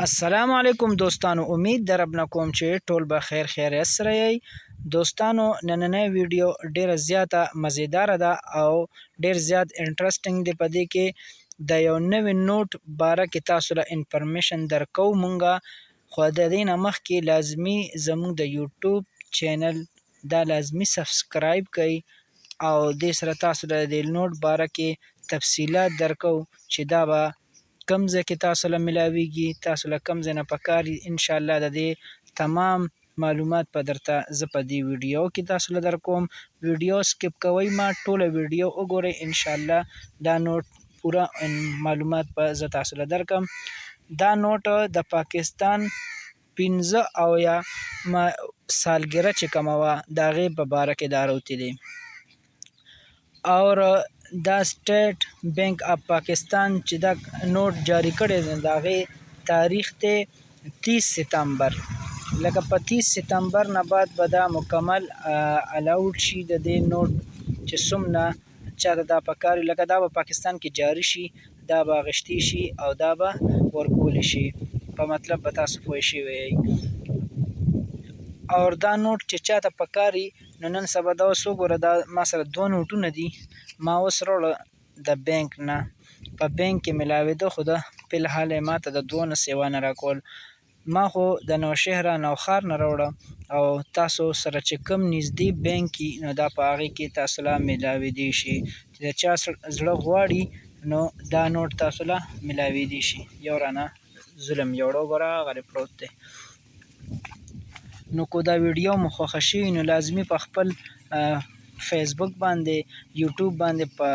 السلام علیکم دوستانو، امید در رب نه کوم چې ټول به خیر خیریت سره یی. دوستانو نننۍ ویډیو ډیره زیاته مزیدار ده او ډیر زیات انټرېسټینګ دی. په دې کې د یو نوې نوٹ باره کې تاسو له انفارمیشن درکو مونږه، خو د دې نه مخکې لازمي زموږ د یوټیوب چینل دا لازمي سبسکرایب کړئ او دې سره تاسو د دې نوٹ باره کې تفصیلات درکو چې دا به کم ځای کې تاسو له ملاویږي، تاسو له کم ځای نه پکار انشاءالله د دې تمام معلومات په درته زه په دې ویډیو کې تاسو له درکوم. ویډیو سکپ کوئ ما، ټوله ویډیو وګورئ، انشاءالله دا نوٹ پوره معلومات به زه تاسو له درکم. دا نوٹ د پاکستان 15 اویا سالګره چې کومه وه د هغې په باره کې دا راوتي دی. اور دا سټیټ بینک اف پاکستان چې دا نوٹ جاری کړی دی د هغې تاریخ دی 30 ستمبر. لکه په 30 ستمبر نه بعد به دا مکمل الاؤډ شي د دې نوٹ چې څومره چاته دا پکار وي، لکه دا به پاکستان کې جاری شي، دا به اخیستی شي او دا به ورکولی شي. په مطلب به تاسو پوه شوي یئ. اور دا نوٹ چې چاته پکاري نو نن سبا دا اوس وګوره، دا ما سره 2 نوټونه دي، ما اوس راوړه د بینک نه، په بینک کې ملاوېده، خو دا فلحال یې ما ته د 2 نه سیوا نه راکول. ما خو د نوشهره نوښار نه راوړه او تاسو سره چې کوم نږدې بینک وي نو دا په هغې کې تاسو له ملاوېدی شي. چې د چا زړه غواړي نو دا نوٹ تاسو له ملاوېدی شي. یو رانه ظلم یوړه وګوره هغه پروت دی. نو کو دا ویډیو مو خوښه شوي نو لازمي په خپل فیسبوک باندې، یوټیوب باندې، په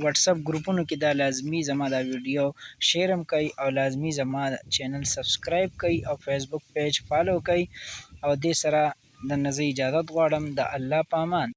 واتساپ ګروپونو کې دا لازمي زما دا ویډیو شیر هم کوئ او لازمي زما چینل سبسکرایب کوئ او فیسبوک پیج فالو کوئ. او دې سره درنه زه اجازت غواړم. د الله په امان.